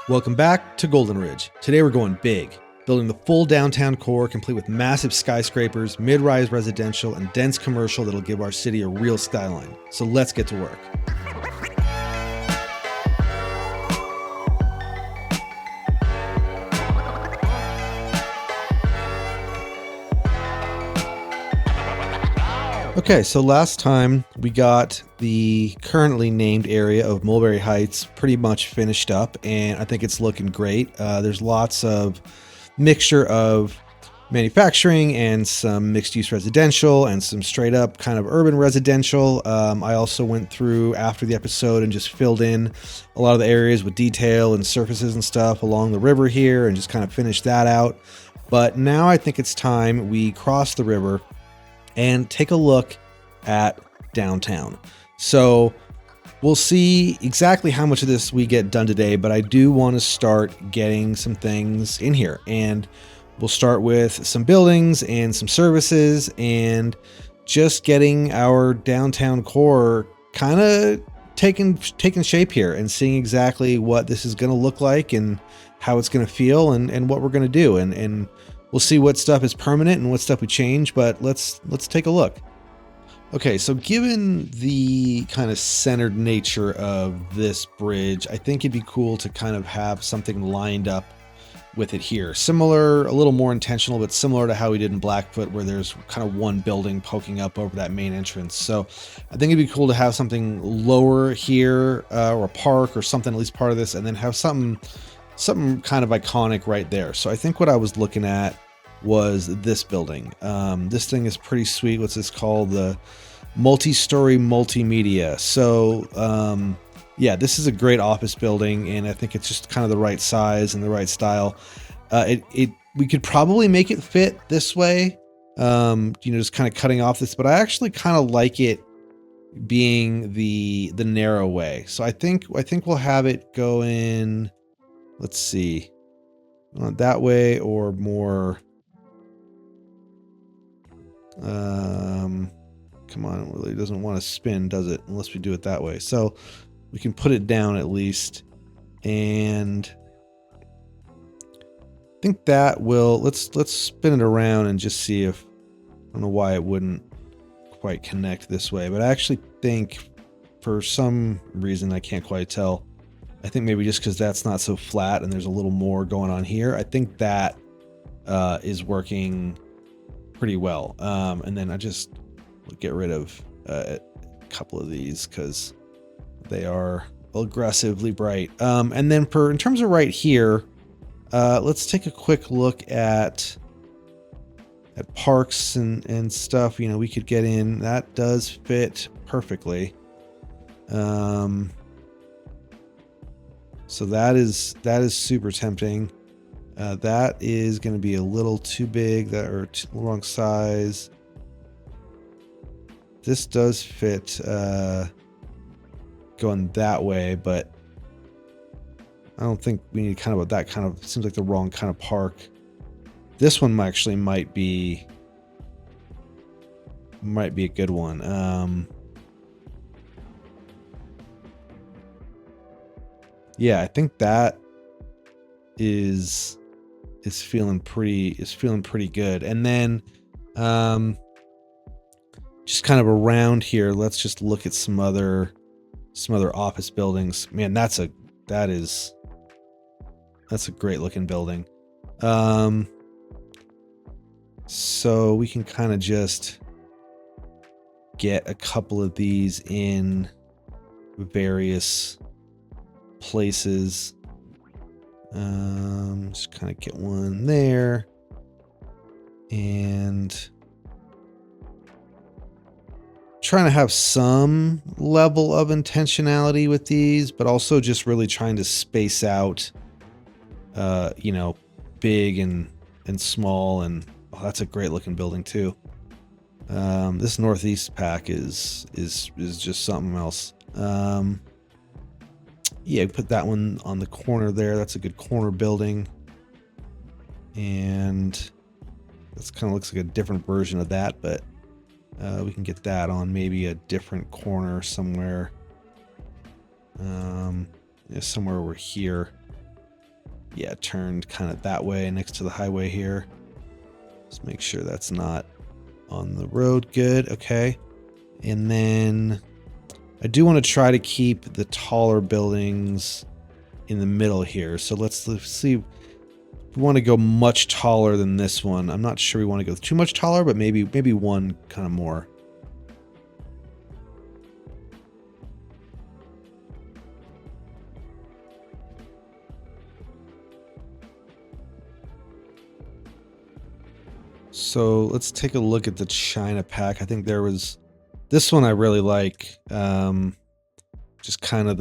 Welcome back to Goldenridge. Today we're going big, building the full downtown core complete with massive skyscrapers, mid-rise residential, and dense commercial that'll give our city a real skyline. So let's get to work. Okay, so last time we got the currently named area of Mulberry Heights pretty much finished up, and I think it's looking great. There's lots of mixture of manufacturing and some mixed-use residential and some straight-up kind of urban residential. I also went through after the episode and just filled in a lot of the areas with detail and surfaces and stuff along the river here and just kind of finished that out. But now I think it's time we cross the river and take a look at downtown. So we'll see exactly how much of this we get done today, but I do want to start getting some things in here, and we'll start with some buildings and some services and just getting our downtown core kind of taking shape here and seeing exactly what this is going to look like and how it's going to feel and what we're going to do. And we'll see what stuff is permanent and what stuff we change, but let's take a look. Okay, so given the kind of centered nature of this bridge, I think it'd be cool to kind of have something lined up with it here. Similar, a little more intentional, but similar to how we did in Blackfoot, where there's kind of one building poking up over that main entrance. So I think it'd be cool to have something lower here, or a park or something, at least part of this, and then have something kind of iconic right there. So I think what I was looking at was this building. This thing is pretty sweet. What's this called? The multi-story multimedia. So yeah, this is a great office building, and I think it's just kind of the right size and the right style. We could probably make it fit this way, just kind of cutting off this, but I actually kind of like it being the narrow way. So I think we'll have it go in, let's see, that way or more. Come on, it really doesn't want to spin, does it? Unless we do it that way. So we can put it down at least. And I think that will, let's spin it around and just see if, I don't know why it wouldn't quite connect this way, but I actually think for some reason, I can't quite tell, I think maybe just because that's not so flat and there's a little more going on here, I think that is working pretty well. And then I just get rid of a couple of these because they are aggressively bright. And then in terms of right here, let's take a quick look at parks and stuff. We could get in. That does fit perfectly. So that is super tempting. That is going to be a little too big, or wrong size. This does fit going that way, but I don't think we need kind of that kind of, seems like the wrong kind of park. This one actually might be a good one. Yeah, I think that is feeling pretty good. And then just kind of around here, let's just look at some other office buildings. Man, that's a great looking building. So we can kind of just get a couple of these in various places. Just kind of get one there, and trying to have some level of intentionality with these, but also just really trying to space out, big and small. And that's a great looking building too. This northeast pack is just something else. Yeah, put that one on the corner there. That's a good corner building. And this kind of looks like a different version of that, but we can get that on maybe a different corner somewhere. Somewhere over here. yeah, turned kind of that way next to the highway here. Let's make sure that's not on the road. Good. Okay. And then I do want to try to keep the taller buildings in the middle here. So let's see. If we want to go much taller than this one. I'm not sure we want to go too much taller, but maybe one kind of more. So let's take a look at the China pack. I think there was this one I really like. Just kind of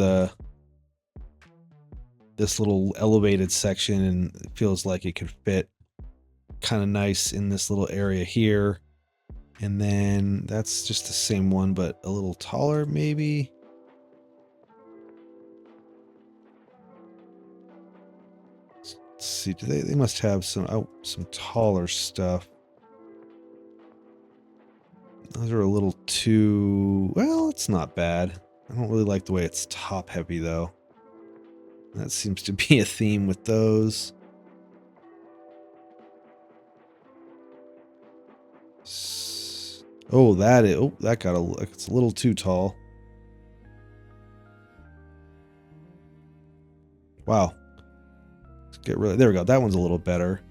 this little elevated section, and it feels like it could fit kind of nice in this little area here. And then that's just the same one, but a little taller maybe. Let's see, do they must have some taller stuff. Those are a little too, well, it's not bad. I don't really like the way it's top heavy though. That seems to be a theme with those. Oh, that got it's a little too tall. Wow. Let's get rid of, there we go. That one's a little better.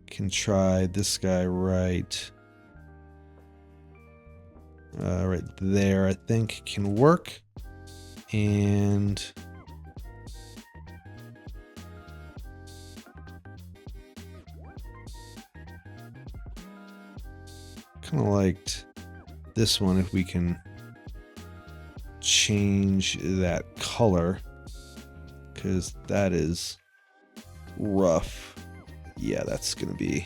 Can try this guy right there, I think can work. And kind of liked this one if we can change that color, because that is rough. Yeah, that's gonna be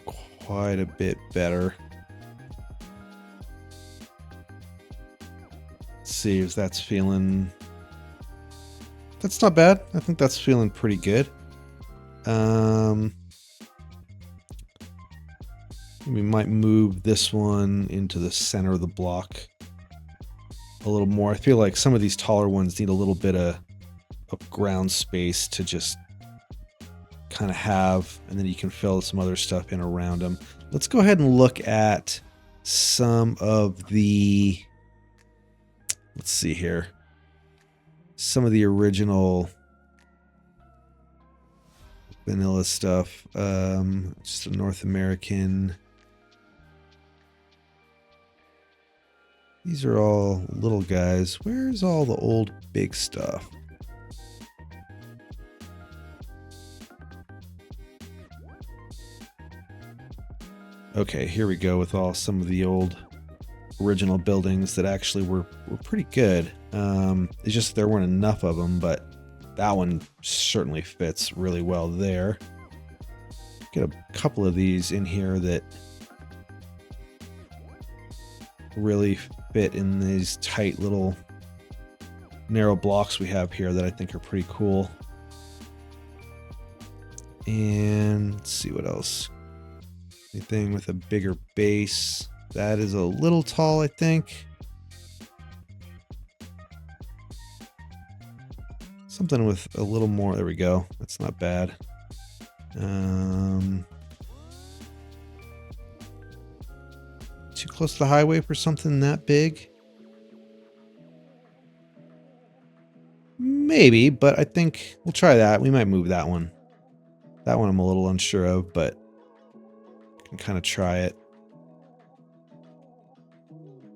quite a bit better. Let's see if that's feeling, that's not bad. I think that's feeling pretty good. We might move this one into the center of the block a little more. I feel like some of these taller ones need a little bit of ground space to just kind of have, and then you can fill some other stuff in around them. Let's go ahead and look at some of the, let's see here, some of the original vanilla stuff. Just a North American. These are all little guys. Where's all the old big stuff? Okay, here we go with some of the old original buildings that actually were pretty good. It's just there weren't enough of them, but that one certainly fits really well there. Get a couple of these in here that really fit in these tight little narrow blocks we have here that I think are pretty cool. And let's see what else. Anything with a bigger base. That is a little tall, I think. Something with a little more. There we go. That's not bad. Too close to the highway for something that big? Maybe, but I think we'll try that. We might move that one. That one I'm a little unsure of, but I can kind of try it.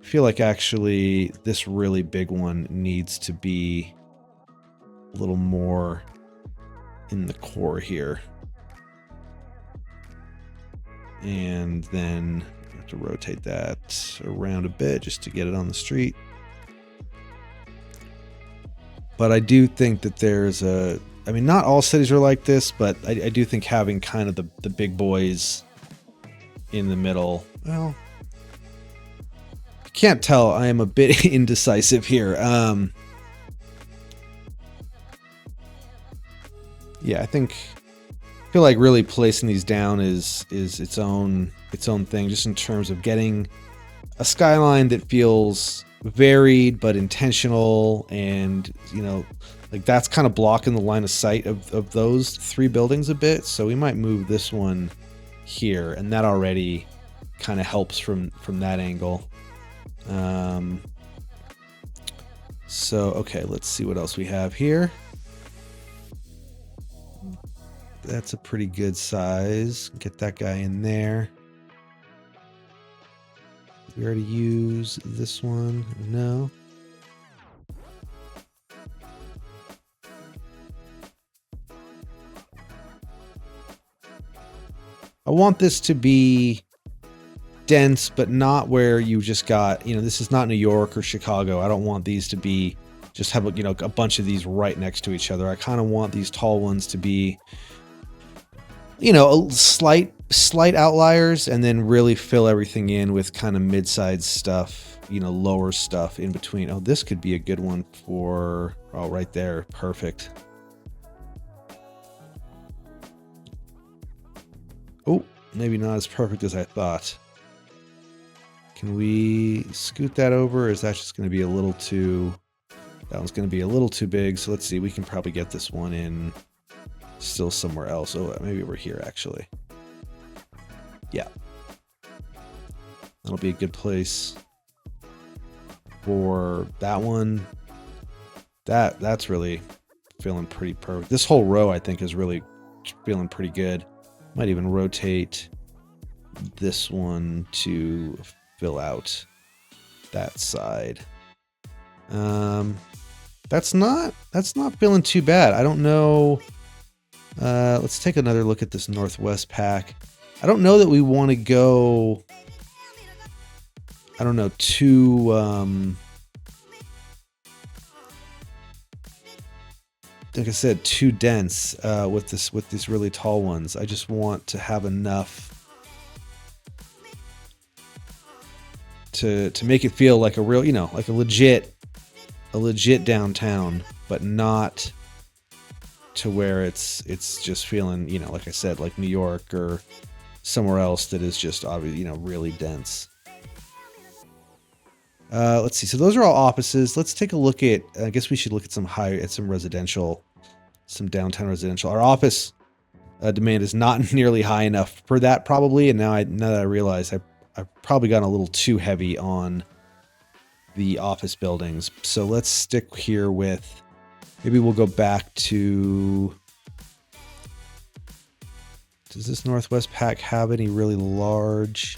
I feel like actually this really big one needs to be a little more in the core here. And then I have to rotate that around a bit just to get it on the street. But I do think that there's a, I mean, not all cities are like this, but I do think having kind of the big boys in the middle, well, you can't tell, I am a bit indecisive here. Yeah, I feel like really placing these down is its own thing, just in terms of getting a skyline that feels varied but intentional, and Like that's kind of blocking the line of sight of those 3 buildings a bit. So we might move this one here, and that already kind of helps from that angle. So, okay, let's see what else we have here. That's a pretty good size. Get that guy in there. We already use this one. No. I want this to be dense, but not where you just got, you know, this is not New York or Chicago. I don't want these to be just have, you know, a bunch of these right next to each other. I kind of want these tall ones to be, you know, a slight outliers, and then really fill everything in with kind of mid-sized stuff, you know, lower stuff in between. Oh, this could be a good one for, oh, right there. Perfect. Oh, maybe not as perfect as I thought. Can we scoot that over, or is that just going to be a little too... That one's going to be a little too big, so let's see. We can probably get this one in still somewhere else. Oh, maybe we're here, actually. Yeah. That'll be a good place for that one. That's really feeling pretty perfect. This whole row, I think, is really feeling pretty good. Might even rotate this one to fill out that side. That's not feeling too bad. I don't know. Let's take another look at this northwest pack. I don't know that we want to go, I don't know, too like I said, too dense with these really tall ones. I just want to have enough to make it feel like a real, you know, like a legit downtown, but not to where it's just feeling, you know, like I said, like New York or somewhere else that is just obviously, you know, really dense. Let's see. So those are all offices. Let's take a look at, I guess we should look at some residential, some downtown residential. Our office demand is not nearly high enough for that probably. And now that I realize I've probably gotten a little too heavy on the office buildings. So let's stick here with, maybe we'll go back to, does this Northwest pack have any really large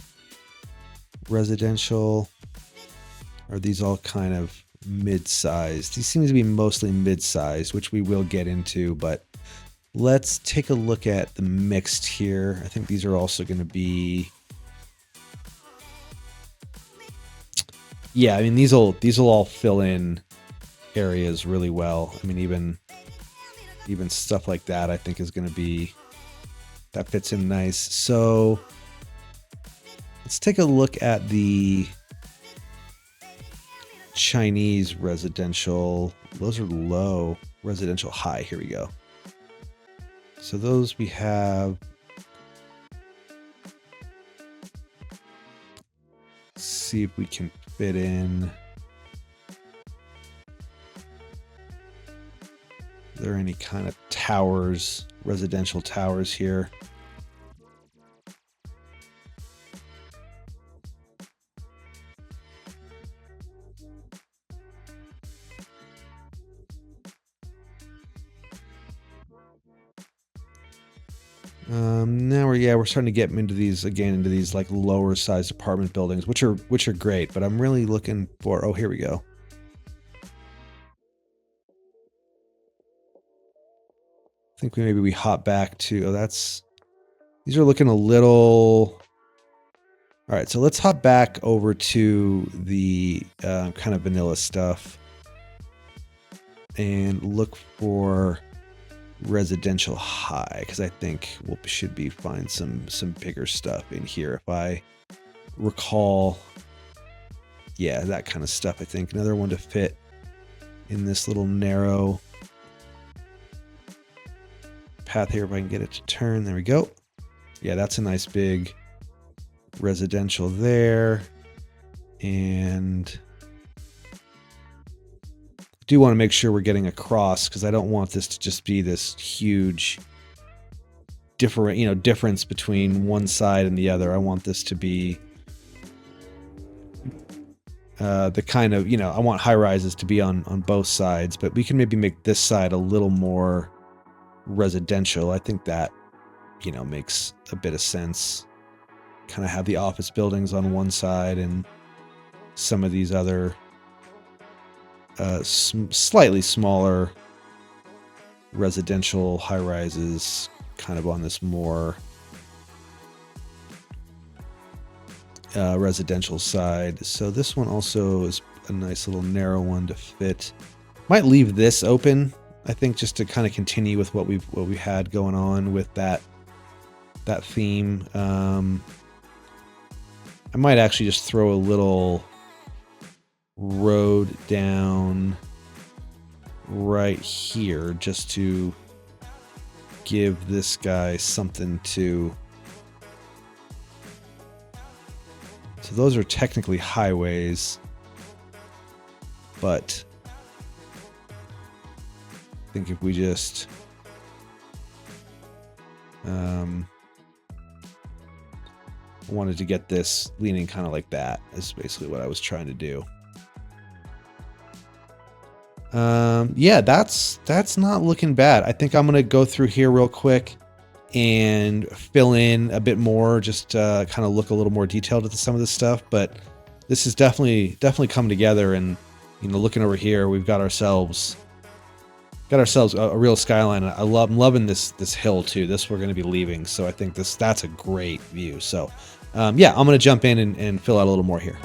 residential? Are these all kind of mid-sized? These seem to be mostly mid-sized, which we will get into, but let's take a look at the mixed here. I think these are also going to be, yeah, I mean, these will all fill in areas really well. I mean, even stuff like that, I think is going to be, that fits in nice. So let's take a look at the Chinese residential. Those are low. Residential high. Here we go. So those we have. Let's see if we can fit in. Are there any kind of towers, residential towers here? Now we're starting to get into these like lower sized apartment buildings, which are great, but I'm really looking for, oh, here we go. I think maybe we hop back to, these are looking a little, all right, so let's hop back over to the kind of vanilla stuff and look for residential high, because I think we should be find some bigger stuff in here if I recall. Yeah, that kind of stuff. I think another one to fit in this little narrow path here if I can get it to turn. There we go. Yeah, that's a nice big residential there. And do want to make sure we're getting across, because I don't want this to just be this huge difference between one side and the other. I want this to be the kind of, I want high rises to be on both sides, but we can maybe make this side a little more residential. I think that, makes a bit of sense. Kind of have the office buildings on one side and some of these other slightly smaller residential high rises kind of on this more residential side. So this one also is a nice little narrow one to fit. Might leave this open, I think, just to kind of continue with what we had going on with that theme. I might actually just throw a little road down right here just to give this guy something to. So those are technically highways, but I think if we just wanted to get this leaning kind of like that is basically what I was trying to do. Yeah, that's not looking bad. I think I'm gonna go through here real quick and fill in a bit more, just kind of look a little more detailed at some of this stuff. But this is definitely come together, and looking over here, we've got ourselves a real skyline. I'm loving this hill too. This we're going to be leaving, so I think that's a great view. So yeah, I'm going to jump in and fill out a little more here.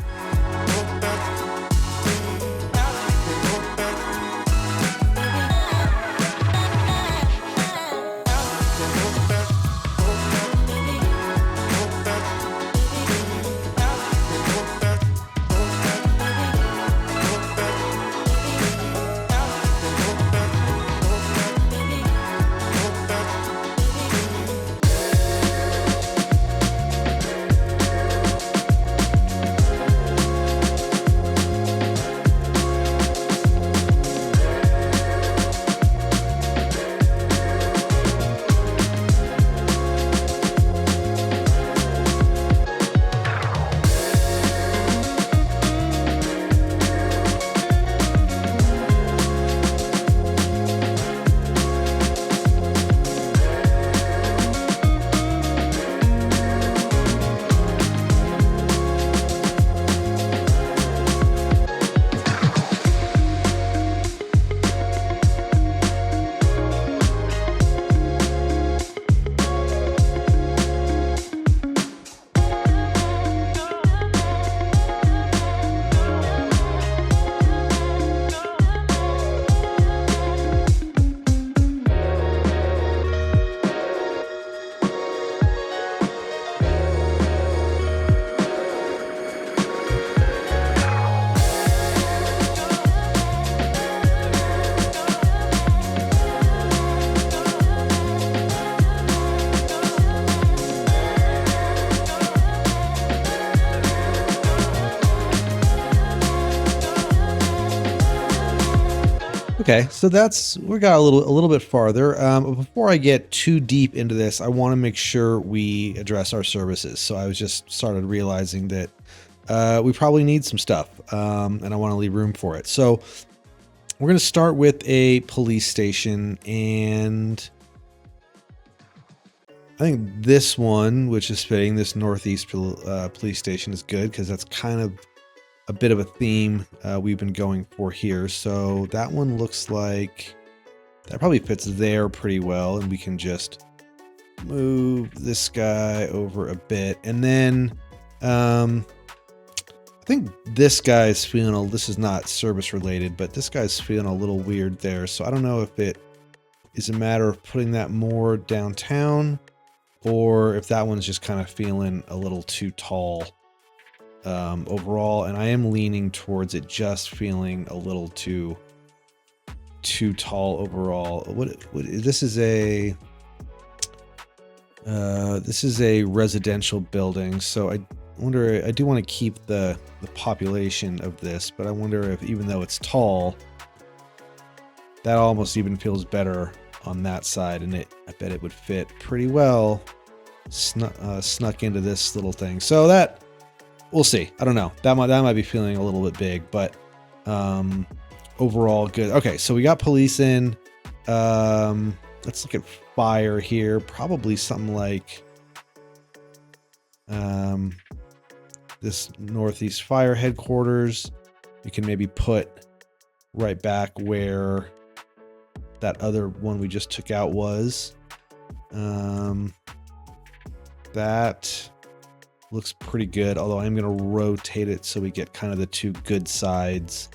Okay, so we got a little bit farther. Before I get too deep into this, I want to make sure we address our services. So I was just started realizing that we probably need some stuff, and I want to leave room for it. So we're going to start with a police station, and I think this one, which is fitting, this northeast police station, is good because that's kind of a bit of a theme we've been going for here. So that one looks like that probably fits there pretty well, and we can just move this guy over a bit. And then I think this guy's feeling this is not service related, but this guy's feeling a little weird there. So I don't know if it is a matter of putting that more downtown, or if that one's just kind of feeling a little too tall overall. And I am leaning towards it just feeling a little too tall overall. This is a residential building, so I wonder, I do want to keep the population of this, but I wonder if, even though it's tall, That almost even feels better on that side, and I bet it would fit pretty well snuck into this little thing. So that, we'll see. I don't know. That might be feeling a little bit big, but overall good. Okay, so we got police in. Let's look at fire here. Probably something like this Northeast Fire Headquarters. We can maybe put right back where that other one we just took out was. That looks pretty good, although I'm going to rotate it so we get kind of the two good sides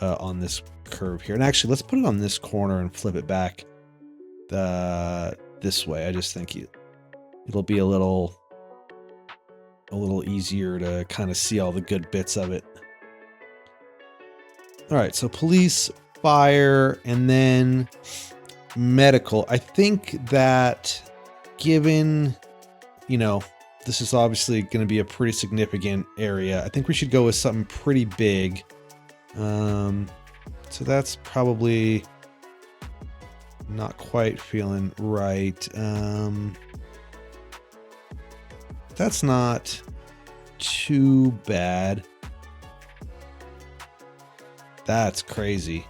on this curve here. And actually, let's put it on this corner and flip it back this way. I just think it'll be a little easier to kind of see all the good bits of it. All right, so police, fire, and then medical. I think that given, you know, this is obviously going to be a pretty significant area, I think we should go with something pretty big. So that's probably not quite feeling right. That's not too bad. That's crazy.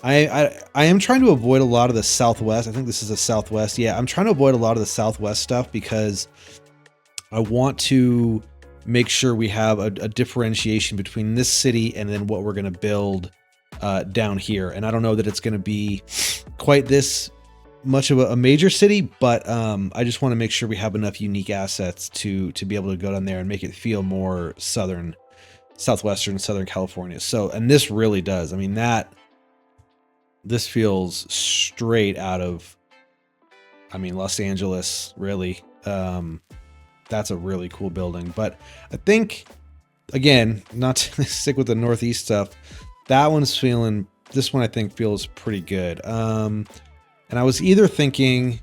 I am trying to avoid a lot of the Southwest. I think this is a Southwest. Yeah, I'm trying to avoid a lot of the Southwest stuff because I want to make sure we have a differentiation between this city and then what we're going to build down here. And I don't know that it's going to be quite this much of a major city, but I just want to make sure we have enough unique assets to be able to go down there and make it feel more southwestern Southern California. So, and this really does. I mean, this feels straight out of, Los Angeles, really. That's a really cool building. But I think, again, not to stick with the Northeast stuff, this one I think feels pretty good. And I was either thinking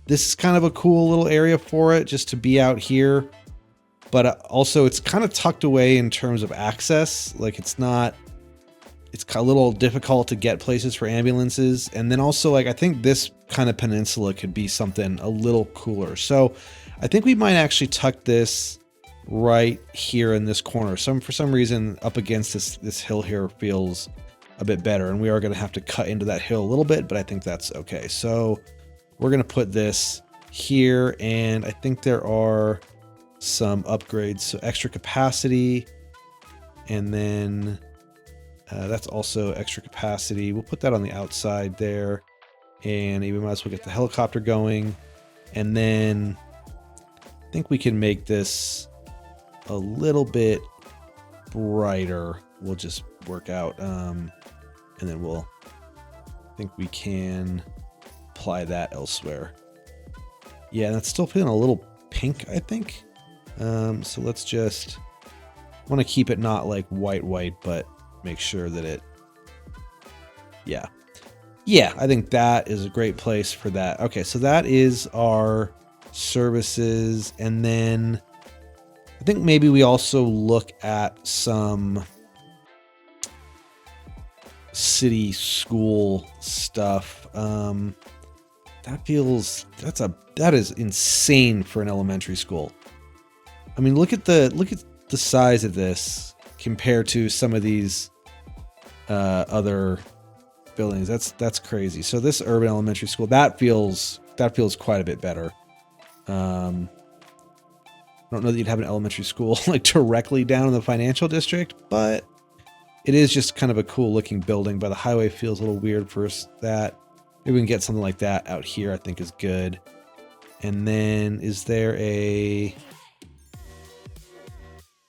this is kind of a cool little area for it just to be out here, but also it's kind of tucked away in terms of access. Like it's a little difficult to get places for ambulances. And then also, like, I think this kind of peninsula could be something a little cooler. So I think we might actually tuck this right here in this corner. For some reason up against this hill here feels a bit better, and we are going to have to cut into that hill a little bit, but I think that's okay. So we're going to put this here, and I think there are some upgrades. So extra capacity, and then that's also extra capacity. We'll put that on the outside there, and we might as well get the helicopter going. And then I think we can make this a little bit brighter. We'll just work out, and then I think we can apply that elsewhere. Yeah, that's still feeling a little pink, I think. So let's just want to keep it not like white, but make sure that yeah, I think that is a great place for that. Okay, so that is our services. And then I think maybe we also look at some city school stuff. That is insane for an elementary school. I mean, look at the size of this compared to some of these other buildings. That's crazy. So this urban elementary school, that feels quite a bit better. I don't know that you'd have an elementary school like directly down in the financial district, but it is just kind of a cool looking building. But the highway feels a little weird for that. Maybe we can get something like that out here, I think is good. And then is there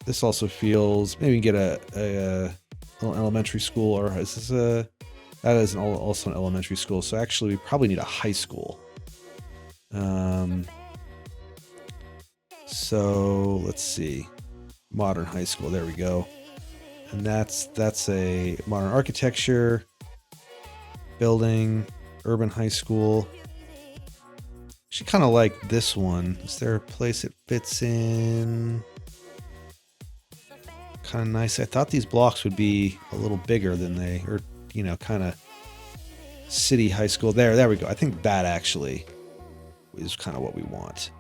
this also feels, maybe we can get a little elementary school, or is this that is also an elementary school. So actually we probably need a high school. So let's see, modern high school. There we go. And that's a modern architecture building, urban high school. Actually kind of like this one. Is there a place it fits in? Kind of nice. I thought these blocks would be a little bigger than you know, kind of city high school. There we go. I think that actually is kind of what we want.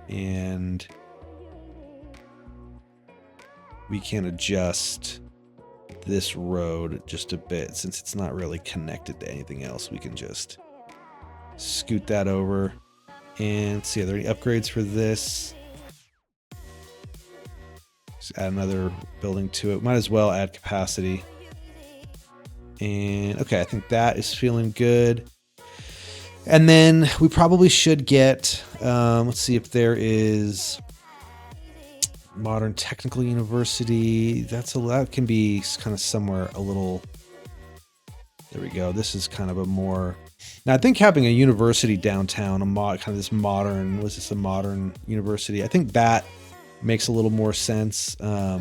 And we can adjust this road just a bit since it's not really connected to anything else. We can just scoot that over and see, are there any upgrades for this? Just add another building to it. Might as well add capacity. And okay, I think that is feeling good. And then we probably should get, let's see if there is Modern Technical University. That can be kind of somewhere a little, there we go. This is kind of a more, now I think having a university downtown, kind of this modern, was this a modern university? I think that makes a little more sense. I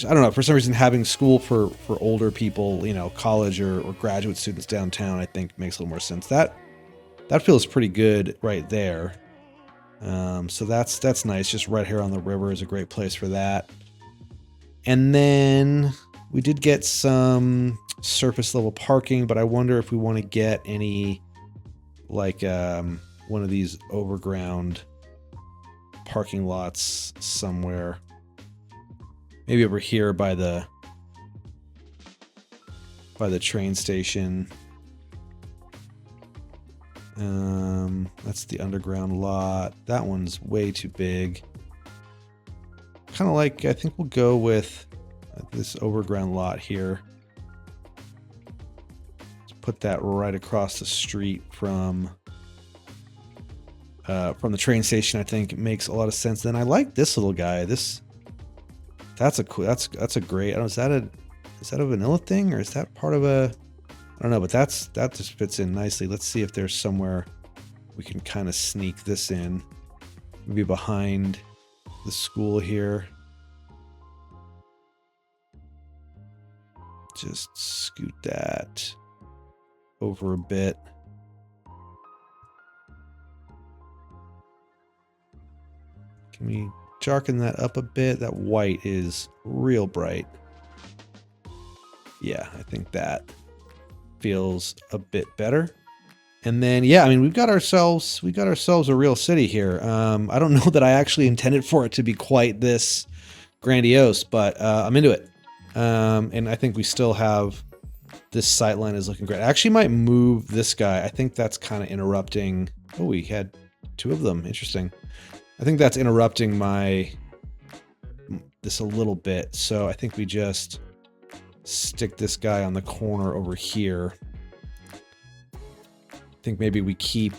don't know, for some reason having school for older people, you know, college or graduate students downtown, I think makes a little more sense. That feels pretty good right there. So that's nice. Just right here on the river is a great place for that. And then we did get some surface level parking, but I wonder if we want to get any like one of these overground parking lots somewhere. Maybe over here by the train station. That's the underground lot. That one's way too big. Kind of like, I think we'll go with this overground lot here. Let's put that right across the street from the train station. I think it makes a lot of sense. Then I like this little guy. That's a cool. That's a great. I don't know, is that a vanilla thing or is that part of a? I don't know, but that just fits in nicely. Let's see if there's somewhere we can kind of sneak this in. Maybe behind the school here. Just scoot that over a bit. Can we darken that up a bit? That white is real bright. Yeah, I think that feels a bit better. And then, yeah, I mean, we got ourselves a real city here. I don't know that I actually intended for it to be quite this grandiose, but I'm into it. And I think we still have this sightline is looking great. I actually might move this guy. I think that's kind of interrupting. Oh, we had two of them. Interesting. I think that's interrupting this a little bit. So I think we just stick this guy on the corner over here. I think maybe we keep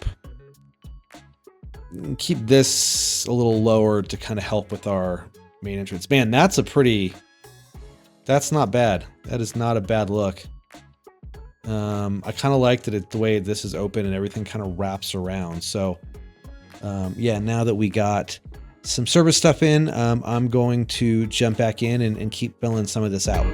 this a little lower to kind of help with our main entrance. Man, that's not bad. That is not a bad look. I kind of like that the way this is open and everything kind of wraps around. So yeah, now that we got some service stuff in, I'm going to jump back in and keep filling some of this out.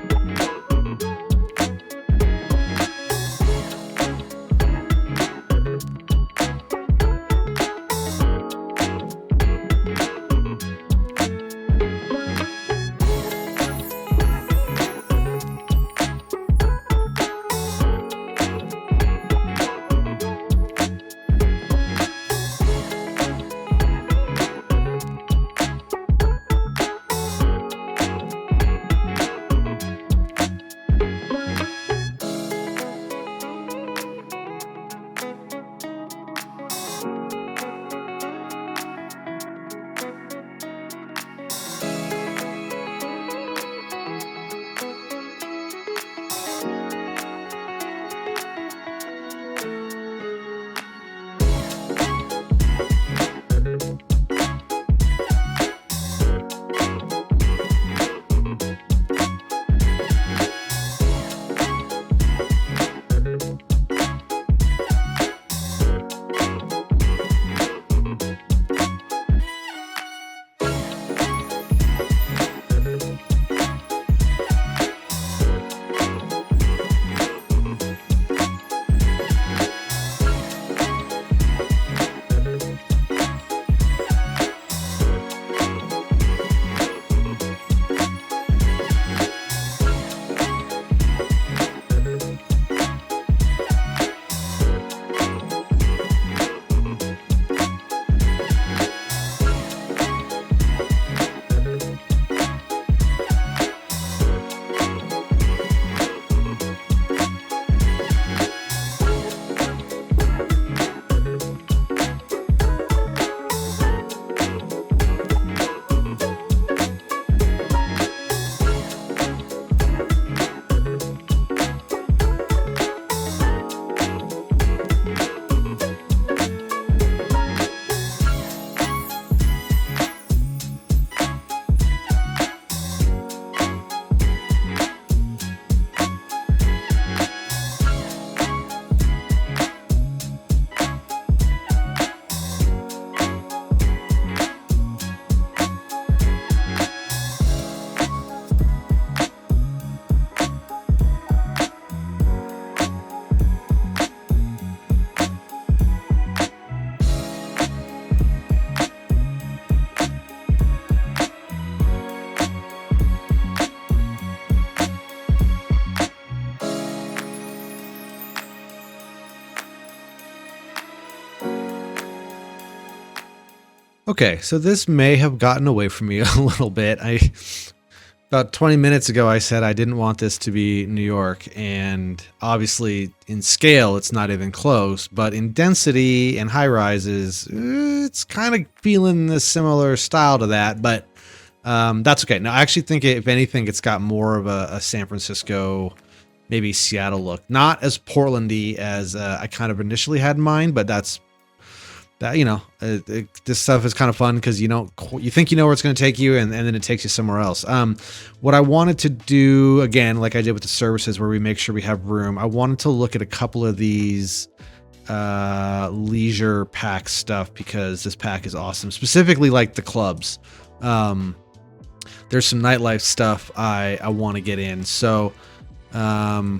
Okay, so this may have gotten away from me a little bit. About 20 minutes ago, I said I didn't want this to be New York, and obviously in scale, it's not even close, but in density and high rises, it's kind of feeling the similar style to that, but that's okay. No, I actually think if anything, it's got more of a San Francisco, maybe Seattle look. Not as Portlandy as I kind of initially had in mind, but that's that, you know, this stuff is kind of fun because you think you know where it's going to take you, and then it takes you somewhere else. What I wanted to do, again, like I did with the services where we make sure we have room, I wanted to look at a couple of these leisure pack stuff because this pack is awesome, specifically like the clubs. There's some nightlife stuff I want to get in. So I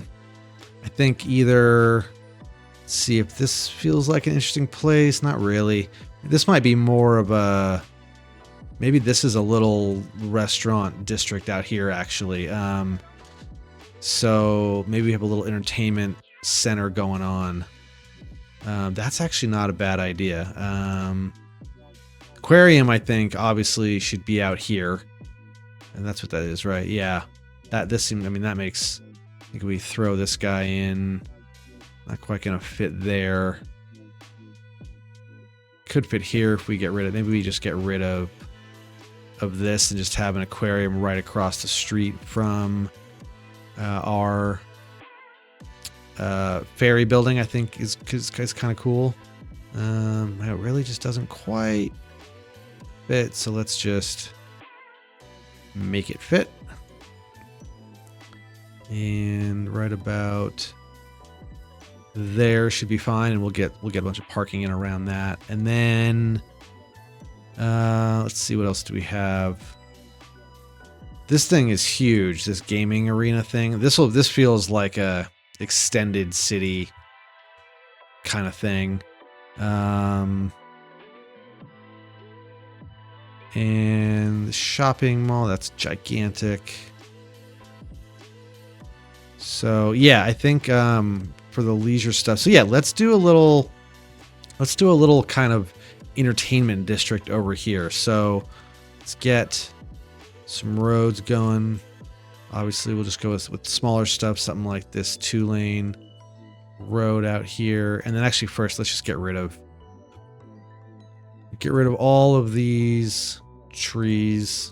think either... see if this feels like an interesting place. Not really. This might be more of a, maybe this is a little restaurant district out here actually. So maybe we have a little entertainment center going on. That's actually not a bad idea. Aquarium, I think, obviously should be out here, and that's what that is, right? Yeah, this seems, I mean, that makes, I think we throw this guy in. Not quite gonna fit there. Could fit here if we get rid of, maybe we just get rid of this and just have an aquarium right across the street from our ferry building. I think is kind of cool. It really just doesn't quite fit, so let's just make it fit. And right about there should be fine, and we'll get a bunch of parking in around that. And then let's see, what else do we have? This thing is huge, this gaming arena thing. This feels like a extended city kind of thing. And the shopping mall, that's gigantic. So yeah, I think for the leisure stuff. So yeah, let's do a little kind of entertainment district over here. So let's get some roads going. Obviously, we'll just go with smaller stuff, something like this 2-lane road out here. And then actually first, let's just get rid of all of these trees.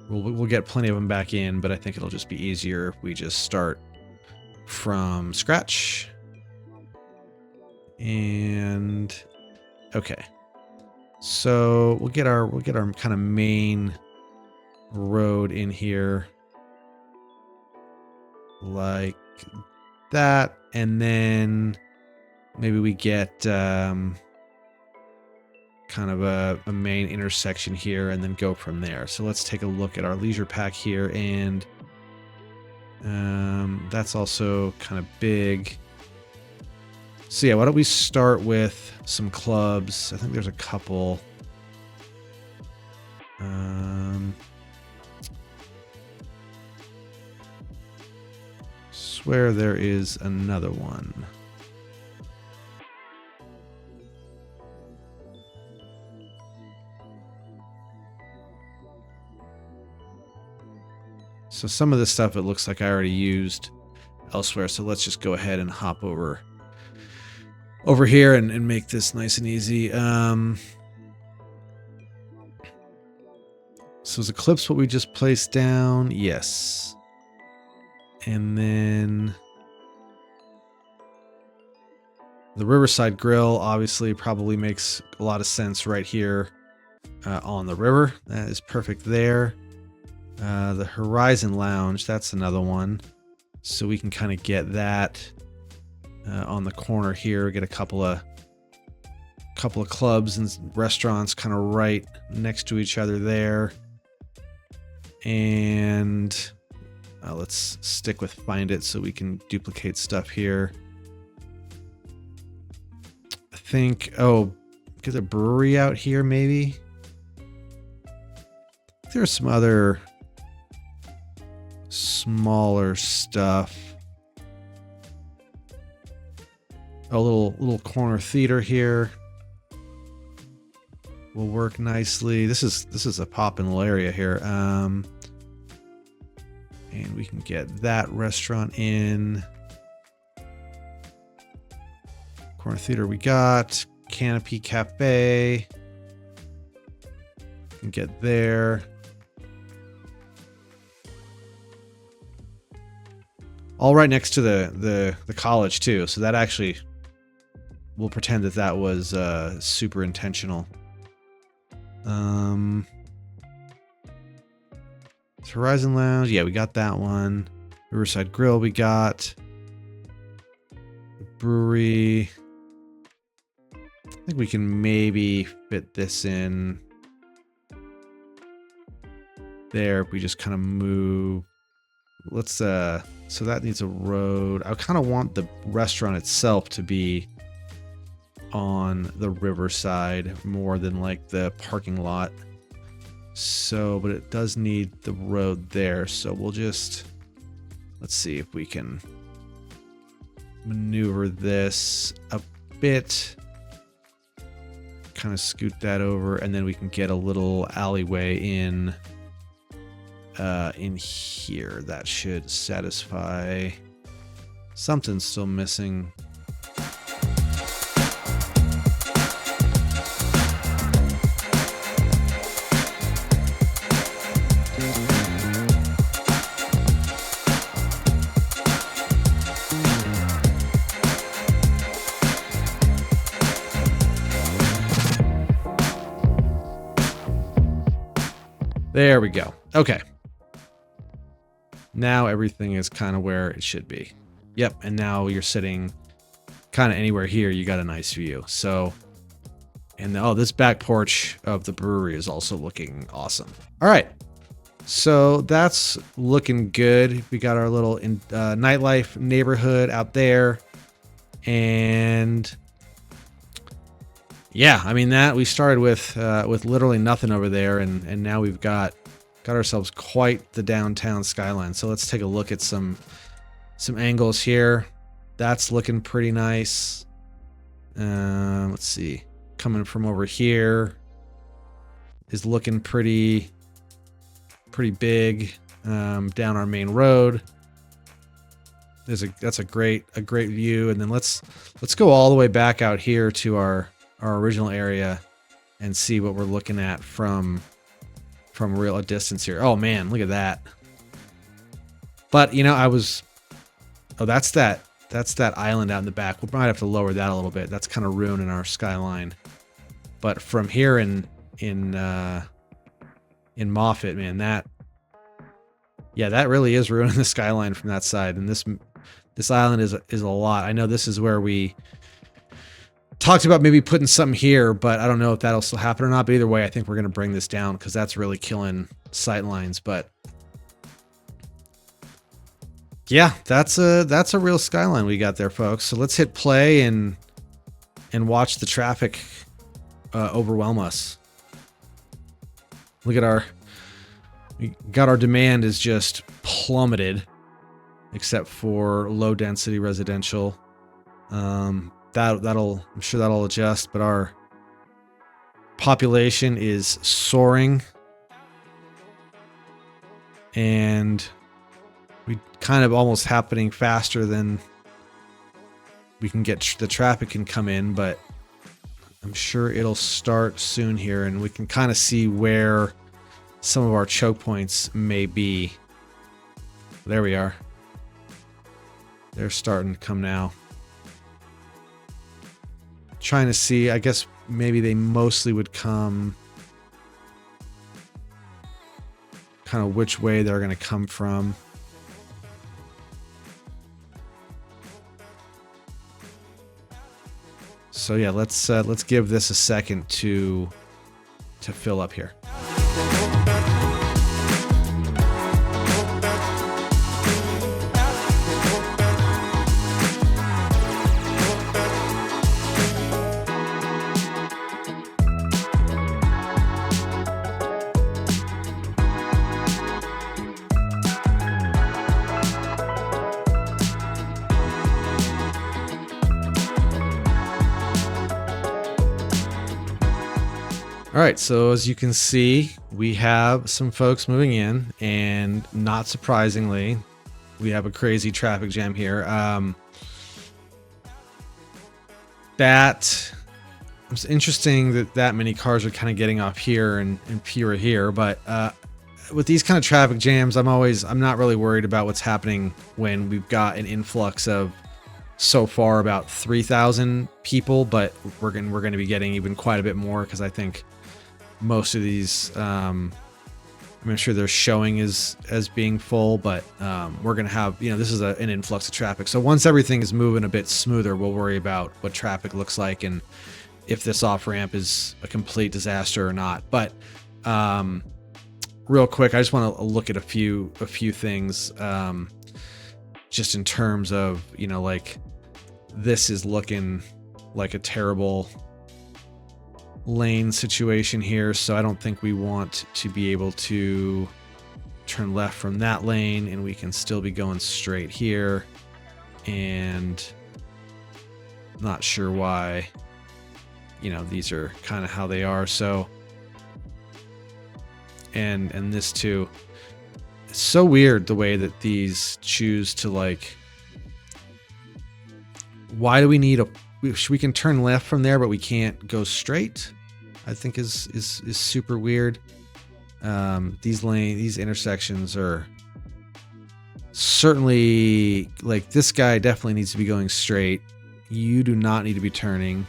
We'll get plenty of them back in, but I think it'll just be easier if we just start from scratch. And okay, so we'll get our kind of main road in here like that, and then maybe we get kind of a main intersection here and then go from there. So let's take a look at our leisure pack here, and that's also kind of big. So yeah, why don't we start with some clubs? I think there's a couple. Swear there is another one. So some of this stuff, it looks like I already used elsewhere. So let's just go ahead and hop over here and make this nice and easy. So is Eclipse what we just placed down? Yes. And then the Riverside Grill obviously probably makes a lot of sense right here on the river. That is perfect there. The Horizon Lounge, that's another one. So we can kind of get that on the corner here. Get a couple of clubs and restaurants kind of right next to each other there. And let's stick with Find It so we can duplicate stuff here. I think, get a brewery out here maybe. There's some other smaller stuff. A little corner theater here. will work nicely. This is a poppin' little area here. And we can get that restaurant in. Corner Theater we got. Canopy Cafe. Can get there. All right next to the college too. So that actually, we'll pretend that that was super intentional. Horizon Lounge, yeah, we got that one. Riverside Grill, we got. The brewery. I think we can maybe fit this in there if we just kind of move. Let's so that needs a road. I kind of want the restaurant itself to be on the riverside more than like the parking lot. So, but it does need the road there. So we'll just, let's see if we can maneuver this a bit. Kind of scoot that over, and then we can get a little alleyway in here. That should satisfy. Something's still missing. There we go. Okay. Now everything is kind of where it should be. Yep, and now you're sitting kind of anywhere here, you got a nice view. So, and oh, this back porch of the brewery is also looking awesome. All right. So that's looking good. We got our little nightlife neighborhood out there. And yeah, I mean that we started with literally nothing over there, and now we've got ourselves quite the downtown skyline. So let's take a look at some angles here. That's looking pretty nice. Let's see, coming from over here is looking pretty big. Down our main road. That's a great view, and then let's go all the way back out here to our original area and see what we're looking at from real distance here. Oh man, look at that. But you know, that's that island out in the back. We might have to lower that a little bit. That's kind of ruining our skyline. But from here in Moffett, man, that really is ruining the skyline from that side. And this island is a lot. I know this is where we talked about maybe putting something here, but I don't know if that'll still happen or not. But either way, I think we're going to bring this down because that's really killing sight lines. But yeah, that's a real skyline we got there, folks. So let's hit play and watch the traffic overwhelm us. Look at our demand is just plummeted, except for low density residential. I'm sure that'll adjust, but our population is soaring, and we kind of almost happening faster than we can get the traffic can come in, but I'm sure it'll start soon here, and we can kind of see where some of our choke points may be. There we are. They're starting to come now. Trying to see, I guess maybe they mostly would come kind of which way they're going to come from. So yeah, let's give this a second to fill up here. All right, so as you can see, we have some folks moving in, and not surprisingly, we have a crazy traffic jam here. That it's interesting that many cars are kind of getting off here and fewer here, but with these kind of traffic jams, I'm not really worried about what's happening when we've got an influx of so far about 3,000 people, but we're going to be getting even quite a bit more, because I think most of these, I'm sure they're showing as being full, but we're going to have, this is an influx of traffic. So once everything is moving a bit smoother, we'll worry about what traffic looks like and if this off ramp is a complete disaster or not. But real quick, I just want to look at a few things, just in terms of, like, this is looking like a terrible lane situation here, so I don't think we want to be able to turn left from that lane, and we can still be going straight here. And not sure why, these are kind of how they are. So and this too, it's so weird the way that these choose to, like, why do we need we can turn left from there, but we can't go straight, I think is super weird. These intersections are certainly, like, this guy definitely needs to be going straight. You do not need to be turning.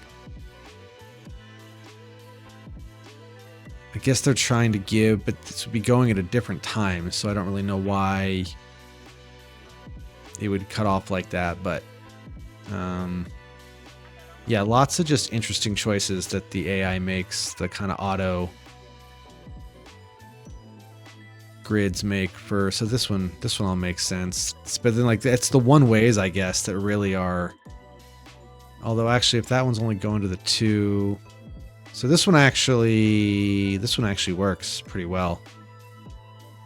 I guess they're trying to give, but this would be going at a different time, so I don't really know why it would cut off like that, but yeah, lots of just interesting choices that the AI makes, the kind of auto grids make for, so this one all makes sense. But then, like, it's the one ways, I guess, that really are, although actually if that one's only going to the 2, so this one actually works pretty well.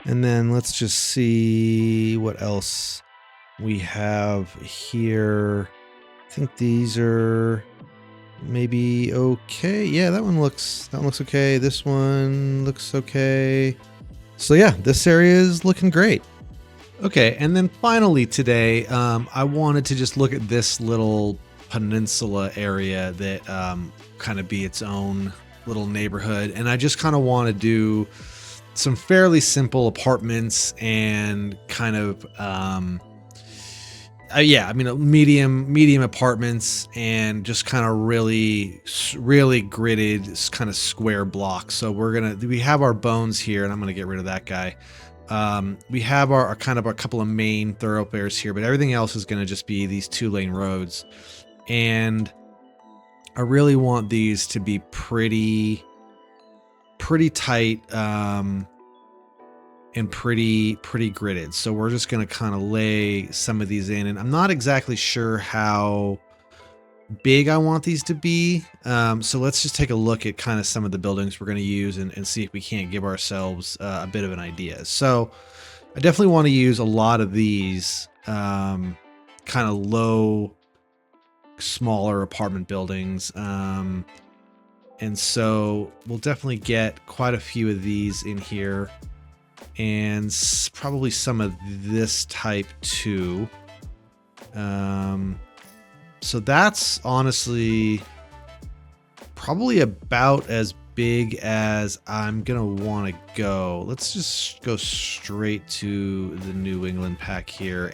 And then let's just see what else we have here. I think these are maybe okay. Yeah, that one looks okay. This one looks okay. So yeah, this area is looking great. Okay, and then finally today, I wanted to just look at this little peninsula area that kind of be its own little neighborhood, and I just kind of want to do some fairly simple apartments and kind of medium apartments, and just kind of really gridded kind of square blocks. So we have our bones here, and I'm gonna get rid of that guy. We have our kind of a couple of main thoroughfares here, but everything else is gonna just be these 2-lane roads. And I really want these to be pretty tight, and pretty gridded. So we're just going to kind of lay some of these in, and I'm not exactly sure how big I want these to be. So let's just take a look at kind of some of the buildings we're going to use and see if we can't give ourselves a bit of an idea. So I definitely want to use a lot of these kind of low, smaller apartment buildings. And so we'll definitely get quite a few of these in here, and probably some of this type too. So that's honestly probably about as big as I'm gonna want to go. Let's just go straight to the New England pack here,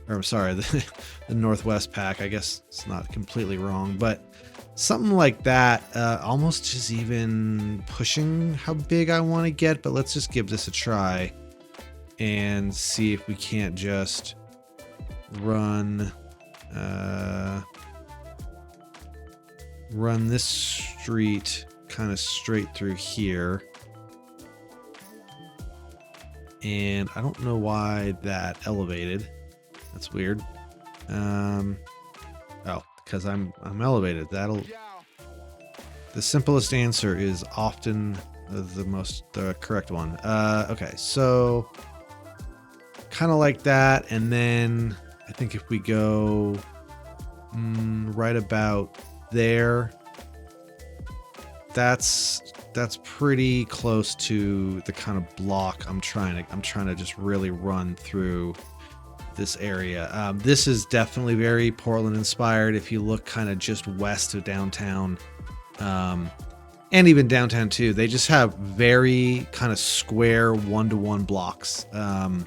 or I'm sorry, the Northwest pack. I guess it's not completely wrong, but something like that, almost just even pushing how big I want to get. But let's just give this a try and see if we can't just run this street kind of straight through here. And I don't know why that elevated. That's weird. Oh, because I'm elevated. The simplest answer is often the correct one. Okay, so kind of like that, and then I think if we go right about there, that's pretty close to the kind of block I'm trying to just really run through this area. This is definitely very Portland inspired. If you look kind of just west of downtown, and even downtown too, they just have very kind of square one-to-one blocks, and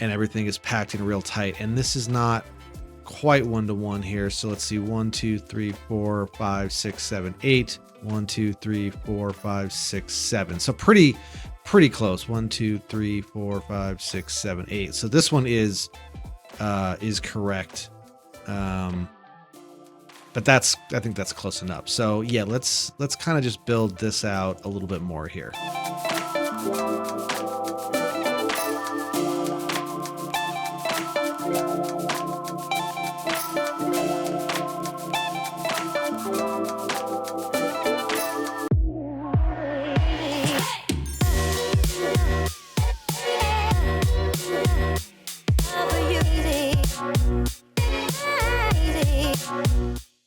everything is packed in real tight. And this is not quite one-to-one here. So let's see, 1, 2, 3, 4, 5, 6, 7, 8. 1, 2, 3, 4, 5, 6, 7. So pretty close. 1, 2, 3, 4, 5, 6, 7, 8. So this one is correct. But I think that's close enough. So yeah, let's kind of just build this out a little bit more here.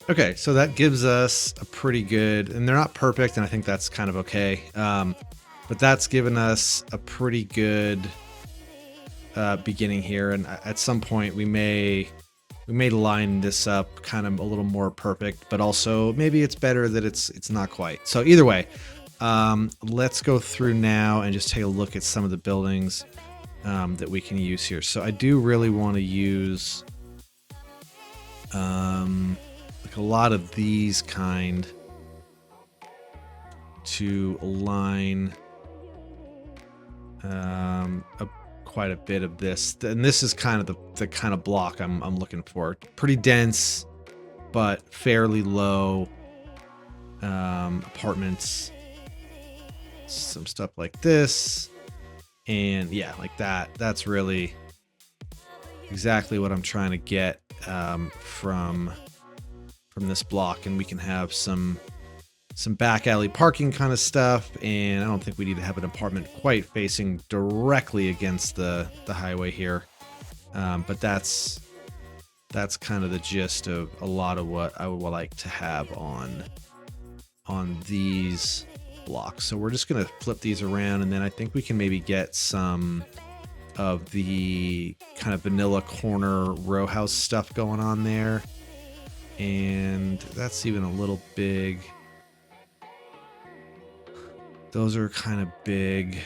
Okay, so that gives us a pretty good, and they're not perfect, and I think that's kind of okay. But that's given us a pretty good beginning here, and at some point we may line this up kind of a little more perfect, but also maybe it's better that it's not quite. So either way, let's go through now and just take a look at some of the buildings that we can use here. So I do really want to use like a lot of these kind to align quite a bit of this, and this is kind of the kind of block I'm looking for. Pretty dense, but fairly low apartments. Some stuff like this, and yeah, like that. That's really exactly what I'm trying to get from this block, and we can have some back alley parking kind of stuff, and I don't think we need to have an apartment quite facing directly against the highway here, but that's kind of the gist of a lot of what I would like to have on these blocks. So we're just gonna flip these around, and then I think we can maybe get some of the kind of vanilla corner row house stuff going on there. And that's even a little big. Those are kind of big.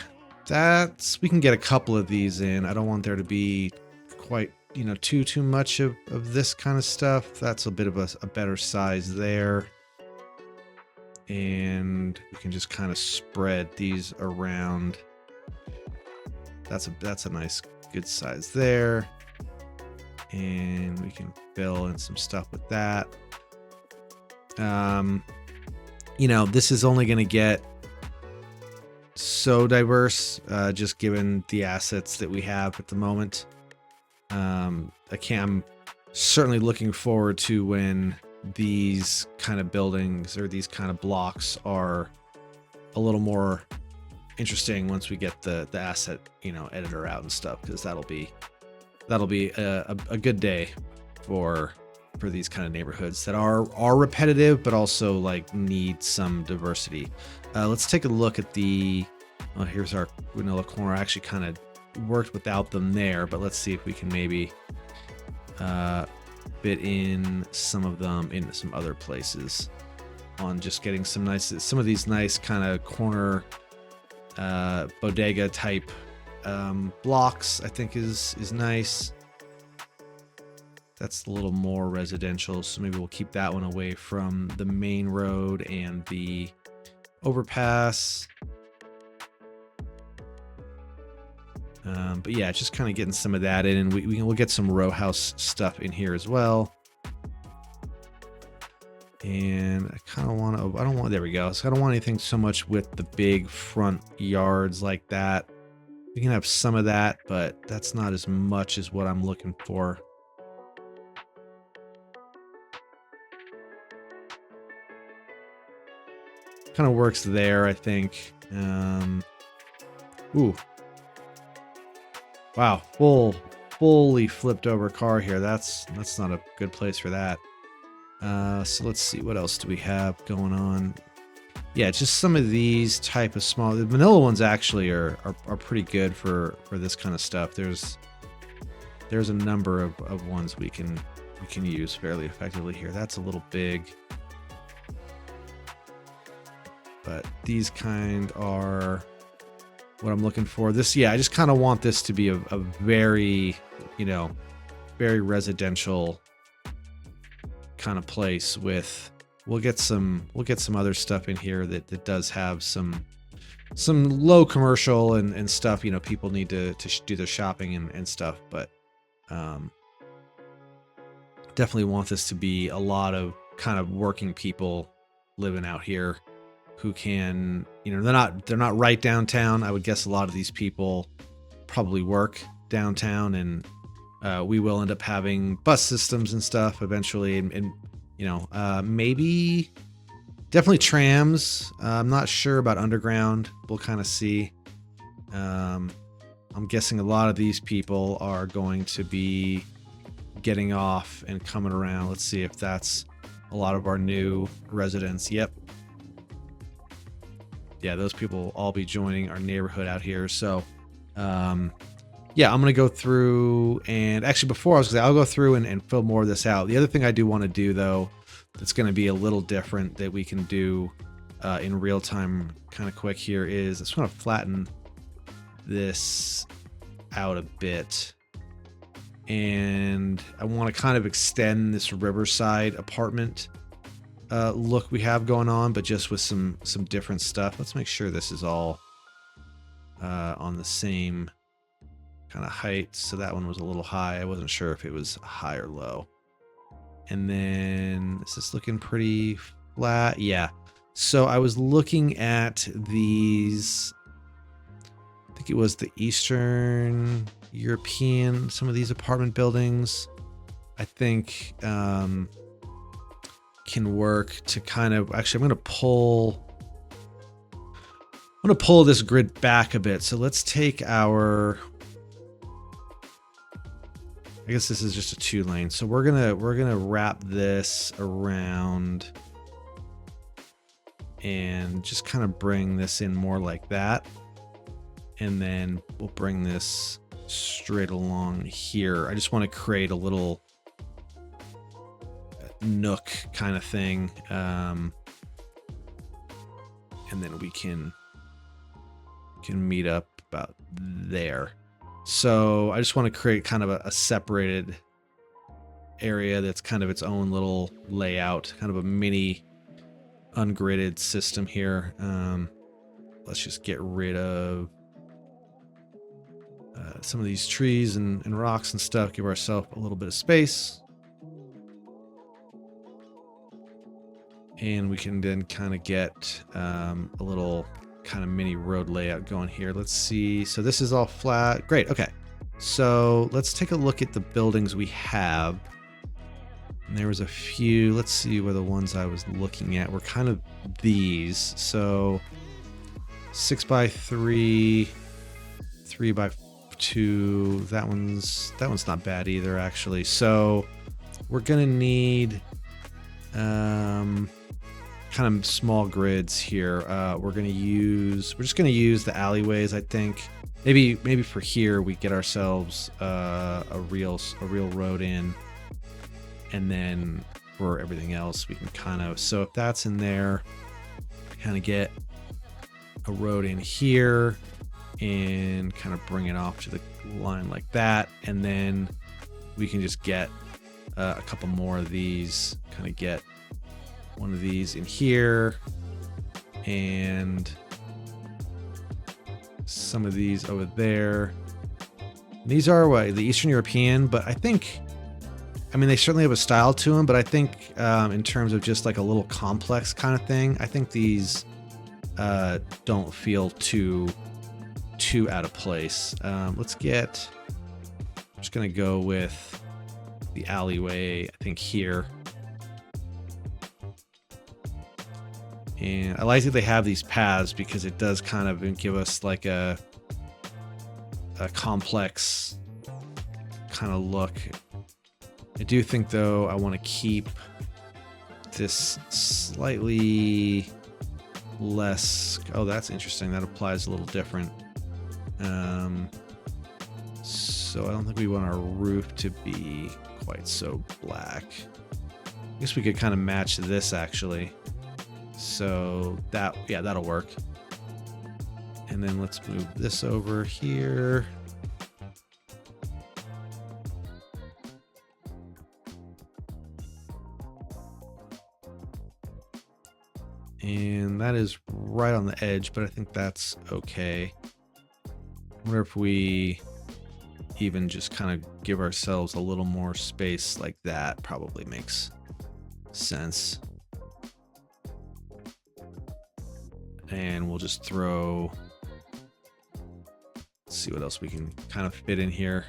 We can get a couple of these in. I don't want there to be quite, too much of this kind of stuff. That's a bit of a better size there. And we can just kind of spread these around. That's a nice good size there. And we can fill in some stuff with that. This is only going to get so diverse, just given the assets that we have at the moment. I'm certainly looking forward to when these kind of buildings or these kind of blocks are a little more interesting once we get the asset, editor out and stuff, because that'll be a good day for these kind of neighborhoods that are repetitive but also like need some diversity. Let's take a look at here's our vanilla corner. I actually kind of worked without them there, but let's see if we can maybe fit in some of them into some other places on just getting some of these nice kind of corner bodega type blocks. I think is nice. That's a little more residential, so maybe we'll keep that one away from the main road and the overpass. But yeah, just kind of getting some of that in, and we'll get some row house stuff in here as well. And I kind of want there we go. So I don't want anything so much with the big front yards like that. We can have some of that, but that's not as much as what I'm looking for. Kind of works there, I think. Ooh. Wow, fully flipped over car here. That's not a good place for that. So let's see, what else do we have going on? yeah, just some of these type of small, the vanilla ones actually are pretty good for this kind of stuff. There's a number of ones we can use fairly effectively here. That's a little big, but these kind are what I'm looking for. This, yeah, I just kind of want this to be a very, you know, very residential kind of place with, we'll get some other stuff in here that does have some low commercial and stuff, you know, people need to do their shopping and stuff, but definitely want this to be a lot of kind of working people living out here who can, you know, they're not right downtown. I would guess a lot of these people probably work downtown, and we will end up having bus systems and stuff eventually, and you know, maybe definitely trams. I'm not sure about underground. We'll kind of see. I'm guessing a lot of these people are going to be getting off and coming around. Let's see if that's a lot of our new residents. Yep. Yeah, those people will all be joining our neighborhood out here. So, yeah, I'm going to go through, and actually before I'll go through and fill more of this out. The other thing I do want to do, though, that's going to be a little different that we can do in real time kind of quick here is I just want to flatten this out a bit. And I want to kind of extend this riverside apartment look we have going on, but just with some different stuff. Let's make sure this is all on the same kind of height. So that one was a little high. I wasn't sure if it was high or low. And then is this looking pretty flat? Yeah. So I was looking at these, I think it was the Eastern European, some of these apartment buildings, I think can work to kind of, actually I'm going to pull this grid back a bit. So let's take our, I guess this is just a 2-lane. So we're gonna wrap this around and just kind of bring this in more like that. And then we'll bring this straight along here. I just want to create a little nook kind of thing. And then we can meet up about there. So I just want to create kind of a separated area that's kind of its own little layout, kind of a mini ungridded system here. Let's just get rid of some of these trees and rocks and stuff, give ourselves a little bit of space. And we can then kind of get a little kind of mini road layout going here. Let's see. So this is all flat. Great. Okay. So let's take a look at the buildings we have. And there was a few. Let's see where the ones I was looking at were kind of these. So 6x3, 3x2. That one's not bad either, actually. So we're gonna need kind of small grids here. We're just gonna use the alleyways. I think maybe for here we get ourselves a real road in, and then for everything else we can kind of, so if that's in there, kind of get a road in here and kind of bring it off to the line like that, and then we can just get a couple more of these, kind of get one of these in here and some of these over there. And these are the Eastern European, but I think, I mean, they certainly have a style to them, but I think in terms of just like a little complex kind of thing, I think these don't feel too out of place. Let's get, I'm just gonna go with the alleyway, I think here. And I like that they have these paths because it does kind of give us like a complex kind of look. I do think, though, I want to keep this slightly less. Oh, that's interesting. That applies a little different. So I don't think we want our roof to be quite so black. I guess we could kind of match this actually. So that, yeah, that'll work. And then let's move this over here. And that is right on the edge, but I think that's okay. I wonder if we even just kind of give ourselves a little more space like that. Probably makes sense. And we'll just throw, let's see what else we can kind of fit in here.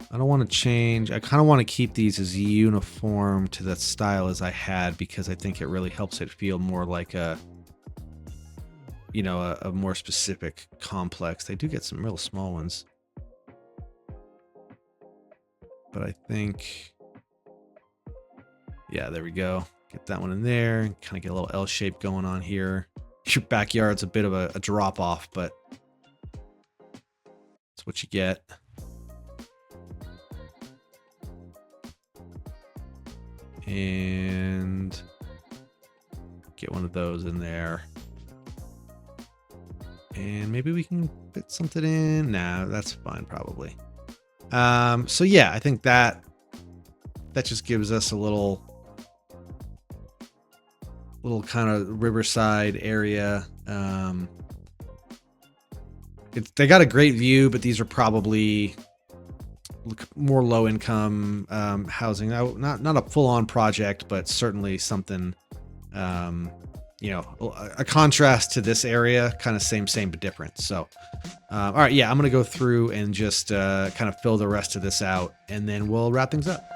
I don't want to change. I kind of want to keep these as uniform to the style as I had, because I think it really helps it feel more like a, you know, a more specific complex. They do get some real small ones, but I think, yeah, there we go. Get that one in there and kind of get a little L shape going on here. Your backyard's a bit of a drop off, but that's what you get. And get one of those in there. And maybe we can fit something in. Nah, that's fine probably. So yeah, I think that just gives us a little kind of riverside area. They got a great view, but these are probably more low income housing. Not a full on project, but certainly something, you know, a contrast to this area, kind of same but different. So all right, yeah, I'm gonna go through and just kind of fill the rest of this out, and then we'll wrap things up.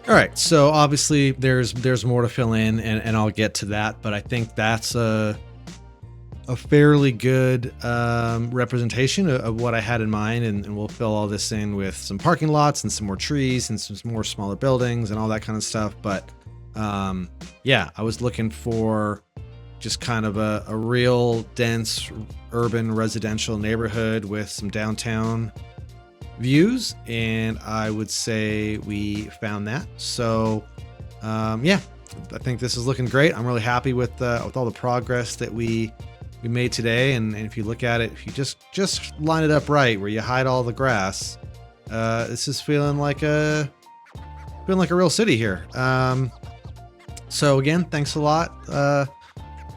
All right, so obviously there's more to fill in, and I'll get to that, but I think that's a fairly good representation of what I had in mind, and we'll fill all this in with some parking lots and some more trees and some more smaller buildings and all that kind of stuff. But yeah, I was looking for just kind of a real dense urban residential neighborhood with some downtown views, and I would say we found that. So yeah, I think this is looking great. I'm really happy with all the progress that we made today, and if you look at it, if you just line it up right where you hide all the grass, this is feeling like a real city here. So again, thanks a lot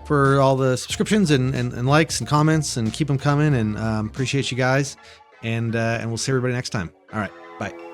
for all the subscriptions and likes and comments, and keep them coming, and appreciate you guys. And we'll see everybody next time. All right, bye.